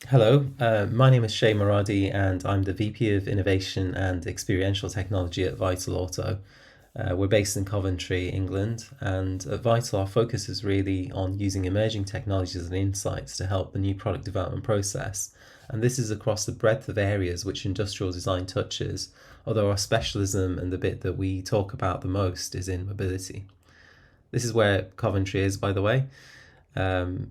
Hello, my name is Shay Maradi, and I'm the VP of Innovation and Experiential Technology at Vital Auto. We're based in Coventry, England, and at Vital, our focus is really on using emerging technologies and insights to help the new product development process. And this is across the breadth of areas which industrial design touches, although our specialism and the bit that we talk about the most is in mobility. This is where Coventry is, by the way. Um,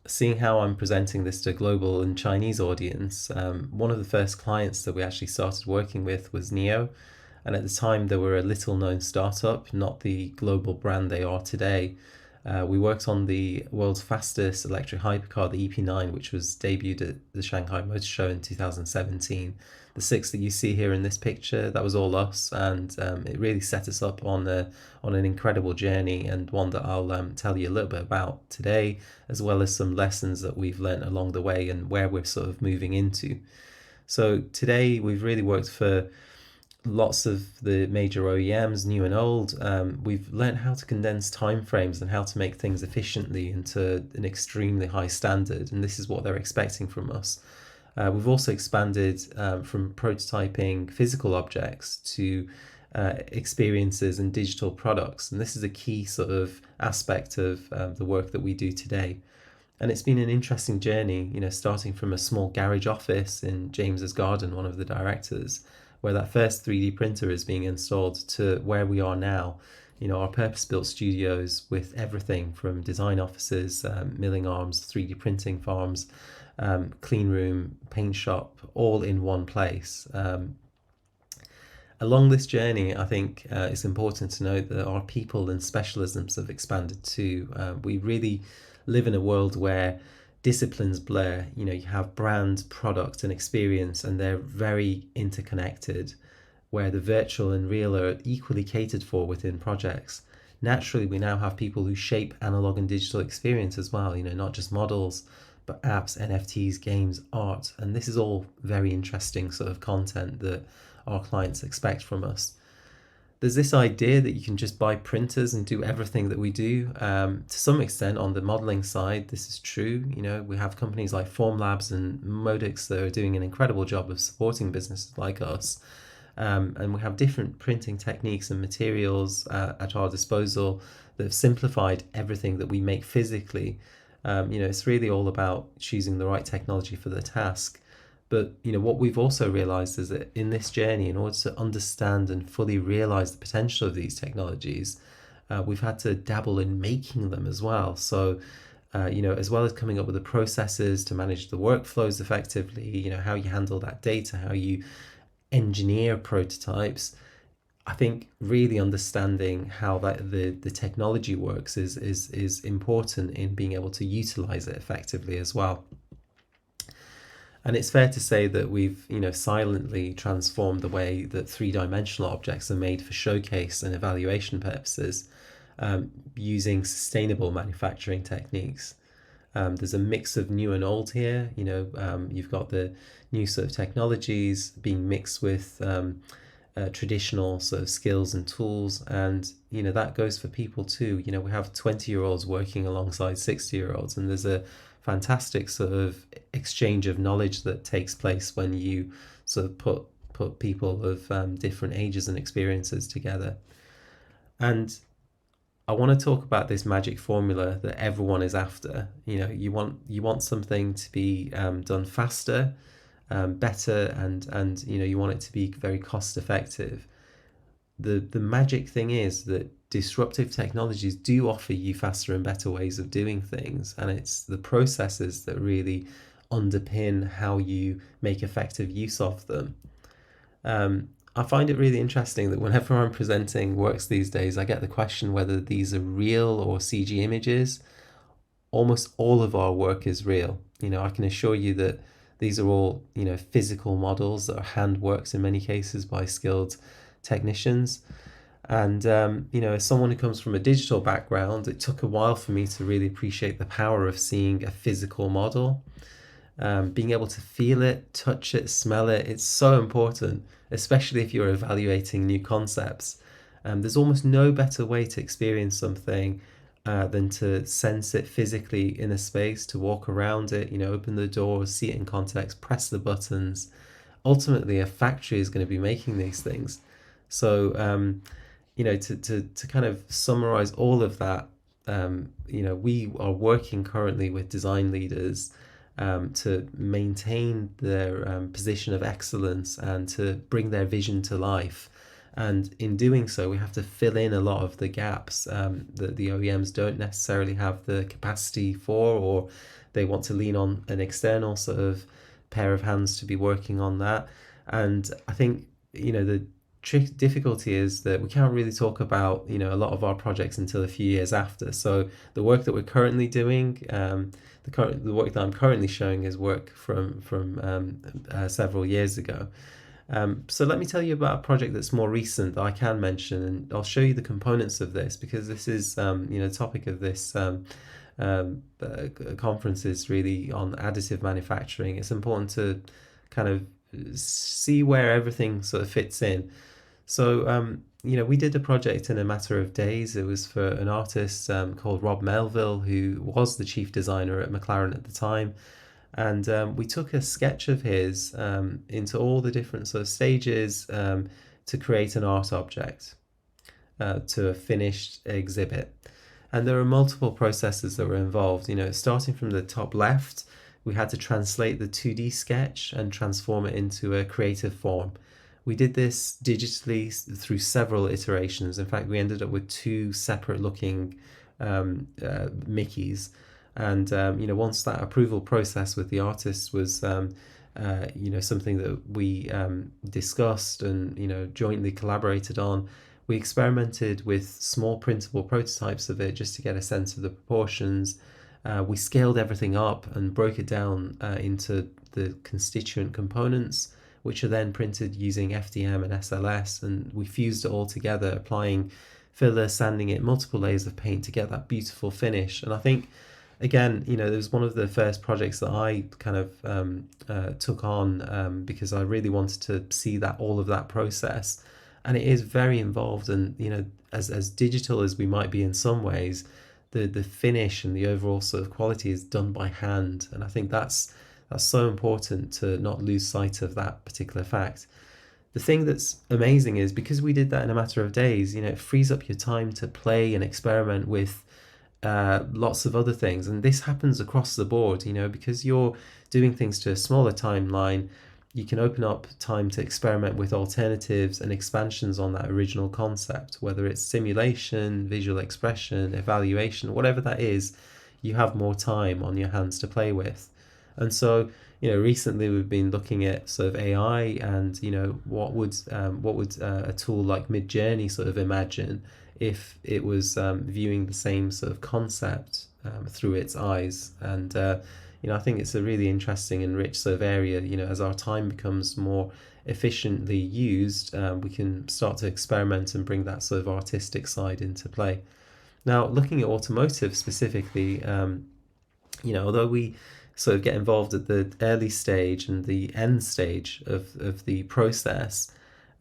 Seeing how I'm presenting this to a global and Chinese audience, one of the first clients that we actually started working with was NEO. And at the time, they were a little known startup, not the global brand they are today. We worked on the world's fastest electric hypercar, the EP9, which was debuted at the Shanghai Motor Show in 2017. The six that you see here in this picture, that was all us, and it really set us up on an incredible journey, and one that I'll tell you a little bit about today, as well as some lessons that we've learned along the way and where we're sort of moving into. So today we've really worked for lots of the major OEMs, new and old. We've learned how to condense timeframes and how to make things efficiently into an extremely high standard, and this is what they're expecting from us. We've also expanded from prototyping physical objects to experiences and digital products, and this is a key sort of aspect of the work that we do today. And it's been an interesting journey, starting from a small garage office in James's garden, one of the directors, where that first 3D printer is being installed, to where we are now. Our purpose-built studios with everything from design offices, milling arms, 3D printing farms, clean room, paint shop, all in one place. Along this journey, I think it's important to note that our people and specialisms have expanded too. We really live in a world where disciplines blur. You have brand, product, and experience, and they're very interconnected, where the virtual and real are equally catered for within projects. Naturally, we now have people who shape analog and digital experience as well, not just models, but apps, NFTs, games, art. And this is all very interesting sort of content that our clients expect from us. There's this idea that you can just buy printers and do everything that we do. To some extent, on the modeling side, this is true. We have companies like Formlabs and Modix that are doing an incredible job of supporting businesses like us. And we have different printing techniques and materials at our disposal that have simplified everything that we make physically. It's really all about choosing the right technology for the task. But what we've also realized is that in this journey, in order to understand and fully realize the potential of these technologies, we've had to dabble in making them as well. So, as well as coming up with the processes to manage the workflows effectively, how you handle that data, how you engineer prototypes. I think really understanding how the technology works is important in being able to utilize it effectively as well. And it's fair to say that we've, silently transformed the way that three-dimensional objects are made for showcase and evaluation purposes, using sustainable manufacturing techniques. There's a mix of new and old here. You've got the new sort of technologies being mixed with traditional sort of skills and tools, and that goes for people too. We have 20-year-olds working alongside 60-year-olds, and there's a fantastic sort of exchange of knowledge that takes place when you sort of put people of different ages and experiences together. And I want to talk about this magic formula that everyone is after. You want something to be done faster, better, and you want it to be very cost effective. The magic thing is that disruptive technologies do offer you faster and better ways of doing things, and it's the processes that really underpin how you make effective use of them. I find it really interesting that whenever I'm presenting works these days, I get the question whether these are real or CG images. Almost all of our work is real. I can assure you that these are all, physical models that are handworked in many cases by skilled technicians. And, as someone who comes from a digital background, it took a while for me to really appreciate the power of seeing a physical model. Being able to feel it, touch it, smell it, it's so important, especially if you're evaluating new concepts. There's almost no better way to experience something than to sense it physically in a space, to walk around it, open the doors, see it in context, press the buttons. Ultimately, a factory is going to be making these things. So, to kind of summarize all of that, we are working currently with design leaders to maintain their position of excellence and to bring their vision to life. And in doing so, we have to fill in a lot of the gaps that the OEMs don't necessarily have the capacity for, or they want to lean on an external sort of pair of hands to be working on that. And I think, the difficulty is that we can't really talk about, a lot of our projects until a few years after. So the work that we're currently doing, the work that I'm currently showing is work from several years ago. So let me tell you about a project that's more recent that I can mention, and I'll show you the components of this because this is, the topic of this conference is really on additive manufacturing. It's important to kind of see where everything sort of fits in. So, we did a project in a matter of days. It was for an artist called Rob Melville, who was the chief designer at McLaren at the time. And we took a sketch of his into all the different sort of stages to create an art object to a finished exhibit. And there are multiple processes that were involved. Starting from the top left, we had to translate the 2D sketch and transform it into a creative form. We did this digitally through several iterations. In fact, we ended up with two separate looking Mickeys. And once that approval process with the artists was something that we discussed and jointly collaborated on, we experimented with small printable prototypes of it just to get a sense of the proportions. We scaled everything up and broke it down into the constituent components, which are then printed using FDM and SLS, and we fused it all together, applying filler, sanding it, multiple layers of paint to get that beautiful finish. And I think, again, it was one of the first projects that I kind of took on because I really wanted to see that all of that process. And it is very involved, and as digital as we might be in some ways, the finish and the overall sort of quality is done by hand, and I think that's so important to not lose sight of that particular fact. The thing that's amazing is because we did that in a matter of days, it frees up your time to play and experiment with lots of other things. And this happens across the board, because you're doing things to a smaller timeline, you can open up time to experiment with alternatives and expansions on that original concept, whether it's simulation, visual expression, evaluation, whatever that is, you have more time on your hands to play with. And so, recently we've been looking at sort of AI and, what would a tool like Midjourney sort of imagine if it was viewing the same sort of concept through its eyes. And, I think it's a really interesting and rich sort of area. As our time becomes more efficiently used, we can start to experiment and bring that sort of artistic side into play. Now, looking at automotive specifically, although we sort of get involved at the early stage and the end stage of the process,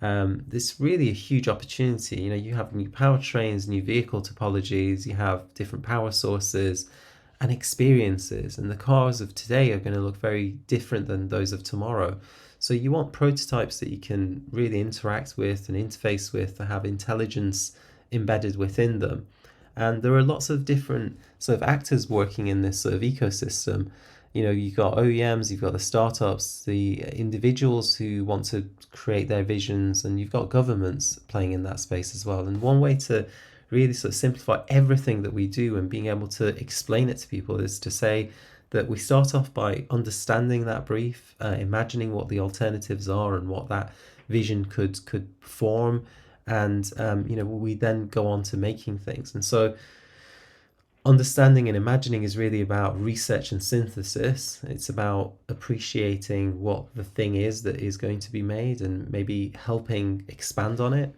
it's really a huge opportunity. You have new powertrains, new vehicle topologies, you have different power sources and experiences, and the cars of today are going to look very different than those of tomorrow. So you want prototypes that you can really interact with and interface with, that have intelligence embedded within them. And there are lots of different sort of actors working in this sort of ecosystem. You've got OEMs, you've got the startups, the individuals who want to create their visions, and you've got governments playing in that space as well. And one way to really sort of simplify everything that we do and being able to explain it to people is to say that we start off by understanding that brief, imagining what the alternatives are and what that vision could form, and we then go on to making things. And so understanding and imagining is really about research and synthesis. It's about appreciating what the thing is that is going to be made and maybe helping expand on it.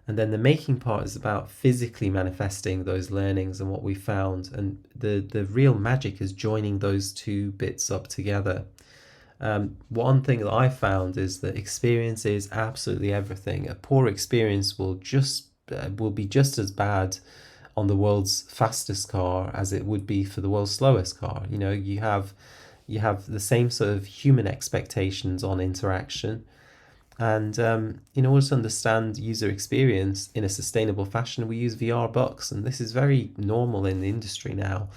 And then the making part is about physically manifesting those learnings and what we found. And the real magic is joining those two bits up together. One thing that I found is that experience is absolutely everything. A poor experience will be just as bad on the world's fastest car as it would be for the world's slowest car. You have the same sort of human expectations on interaction. And in order to understand user experience in a sustainable fashion, we use VR bucks, and this is very normal in the industry now.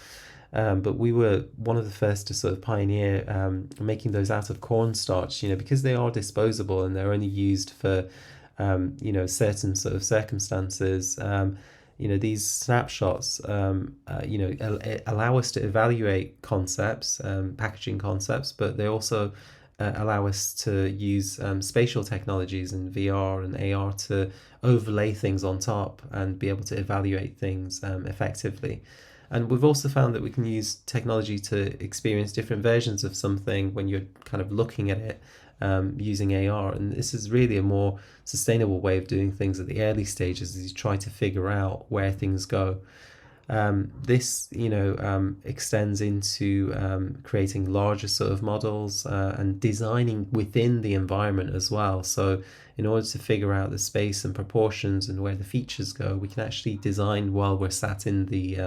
But we were one of the first to sort of pioneer making those out of cornstarch, because they are disposable and they're only used for, certain sort of circumstances. These snapshots, allow us to evaluate concepts, packaging concepts, but they also allow us to use spatial technologies and VR and AR to overlay things on top and be able to evaluate things effectively. And we've also found that we can use technology to experience different versions of something when you're kind of looking at it using AR. And this is really a more sustainable way of doing things at the early stages as you try to figure out where things go. This, extends into creating larger sort of models and designing within the environment as well. So in order to figure out the space and proportions and where the features go, we can actually design while we're sat in the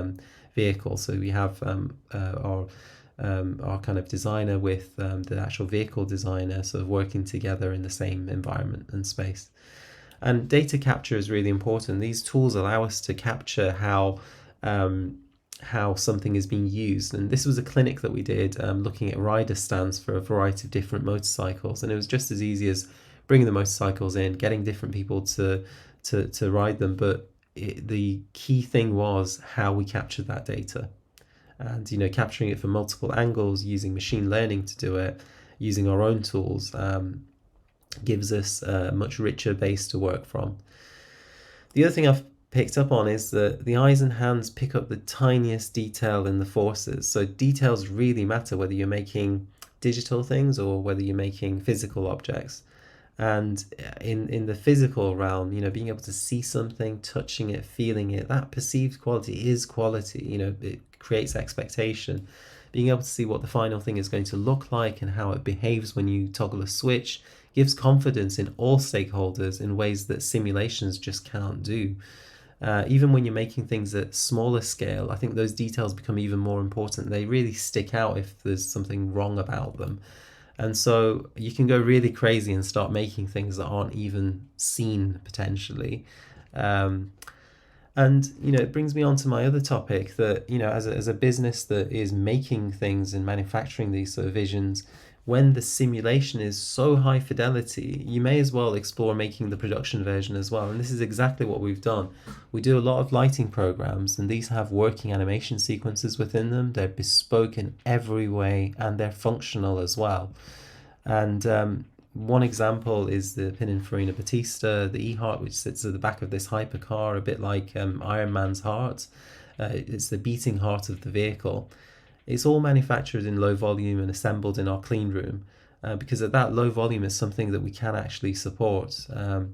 vehicle. So we have our kind of designer with the actual vehicle designer sort of working together in the same environment and space. And data capture is really important. These tools allow us to capture how something is being used. And this was a clinic that we did looking at rider stands for a variety of different motorcycles. And it was just as easy as bringing the motorcycles in, getting different people to ride them. But the key thing was how we captured that data. And, capturing it from multiple angles, using machine learning to do it, using our own tools, gives us a much richer base to work from. The other thing I've picked up on is that the eyes and hands pick up the tiniest detail in the forces. So details really matter whether you're making digital things or whether you're making physical objects. And in the physical realm, being able to see something, touching it, feeling it, that perceived quality is quality. It creates expectation. Being able to see what the final thing is going to look like and how it behaves when you toggle a switch gives confidence in all stakeholders in ways that simulations just can't do. Even when you're making things at smaller scale, I think those details become even more important. They really stick out if there's something wrong about them. And so you can go really crazy and start making things that aren't even seen potentially. It brings me on to my other topic that, as a business that is making things and manufacturing these sort of visions, when the simulation is so high fidelity, you may as well explore making the production version as well. And this is exactly what we've done. We do a lot of lighting programs, and these have working animation sequences within them. They're bespoke in every way, and they're functional as well. And one example is the Pininfarina Battista, the E-Heart, which sits at the back of this hypercar, a bit like Iron Man's heart. It's the beating heart of the vehicle. It's all manufactured in low volume and assembled in our clean room because at that low volume is something that we can actually support. And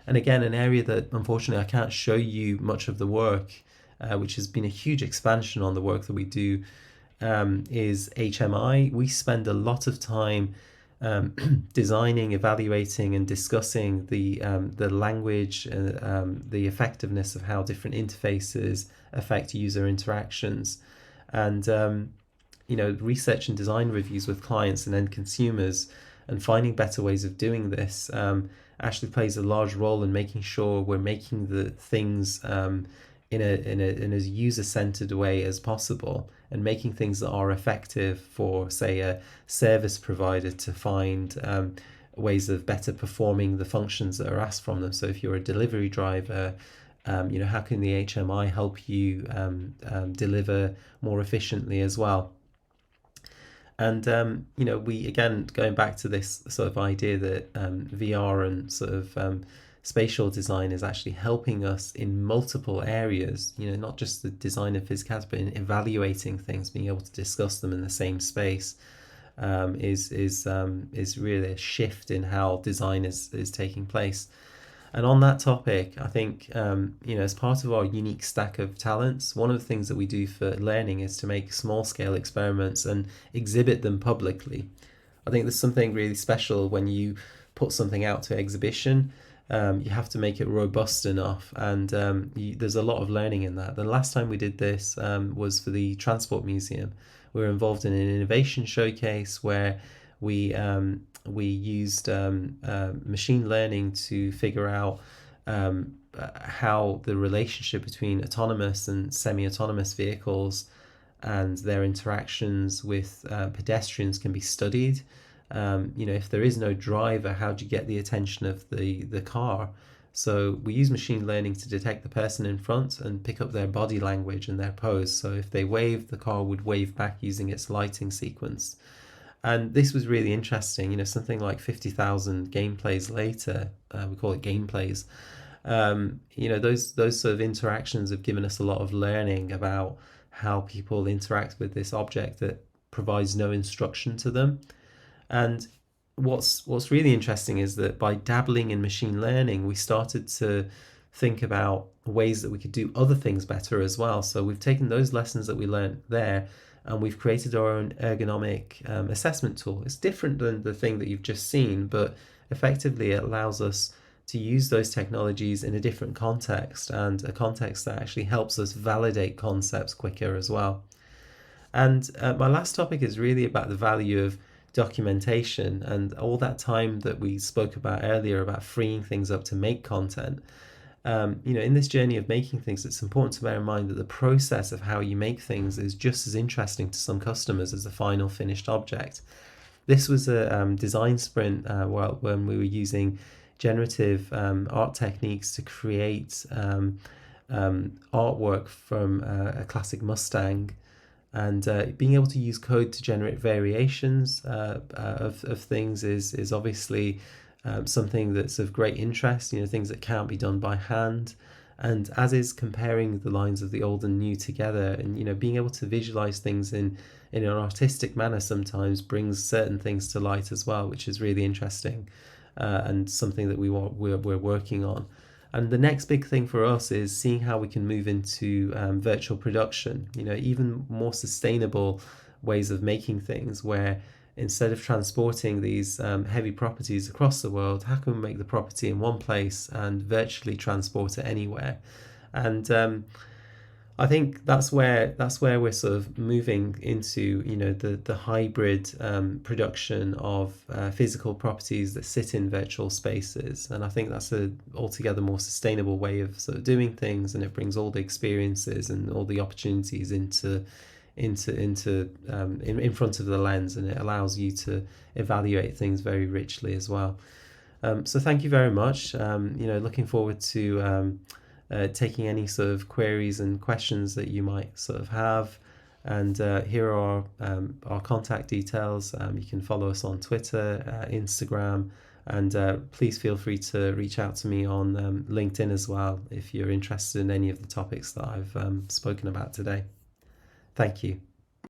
again, an area that unfortunately I can't show you much of the work, which has been a huge expansion on the work that we do, is HMI. We spend a lot of time designing, evaluating, and discussing the language, the effectiveness of how different interfaces affect user interactions. And research and design reviews with clients and end consumers and finding better ways of doing this actually plays a large role in making sure we're making the things in as user-centered way as possible, and making things that are effective for, say, a service provider to find ways of better performing the functions that are asked from them. So if you're a delivery driver, how can the HMI help you deliver more efficiently as well? And we, again, going back to this sort of idea that VR and sort of spatial design is actually helping us in multiple areas, not just the design of physicality, but in evaluating things, being able to discuss them in the same space, is really a shift in how design is taking place. And on that topic, I think, as part of our unique stack of talents, one of the things that we do for learning is to make small-scale experiments and exhibit them publicly. I think there's something really special when you put something out to exhibition You have to make it robust enough, and there's a lot of learning in that. The last time we did this was for the Transport Museum. We were involved in an innovation showcase where we used machine learning to figure out how the relationship between autonomous and semi-autonomous vehicles and their interactions with pedestrians can be studied. If there is no driver, how do you get the attention of the car? So we use machine learning to detect the person in front and pick up their body language and their pose. So if they wave, the car would wave back using its lighting sequence. And this was really interesting. Something like 50,000 gameplays later, we call it gameplays. Those sort of interactions have given us a lot of learning about how people interact with this object that provides no instruction to them. And what's really interesting is that by dabbling in machine learning, we started to think about ways that we could do other things better as well. So we've taken those lessons that we learned there and we've created our own ergonomic assessment tool. It's different than the thing that you've just seen, but effectively it allows us to use those technologies in a different context, and a context that actually helps us validate concepts quicker as well. And my last topic is really about the value of documentation and all that time that we spoke about earlier about freeing things up to make content. In this journey of making things, it's important to bear in mind that the process of how you make things is just as interesting to some customers as the final finished object. This was a design sprint when we were using generative art techniques to create artwork from a classic Mustang, and being able to use code to generate variations of things is obviously something that's of great interest, things that can't be done by hand. And as is comparing the lines of the old and new together, and being able to visualize things in an artistic manner sometimes brings certain things to light as well, which is really interesting and something that we're working on. And the next big thing for us is seeing how we can move into virtual production, even more sustainable ways of making things, where instead of transporting these heavy properties across the world, how can we make the property in one place and virtually transport it anywhere? And I think that's where we're sort of moving into, the hybrid production of physical properties that sit in virtual spaces, and I think that's a altogether more sustainable way of sort of doing things, and it brings all the experiences and all the opportunities in front of the lens, and it allows you to evaluate things very richly as well. So thank you very much. Looking forward to taking any sort of queries and questions that you might sort of have. And here are our contact details. You can follow us on Twitter, Instagram, and please feel free to reach out to me on LinkedIn as well if you're interested in any of the topics that I've spoken about today. Thank you.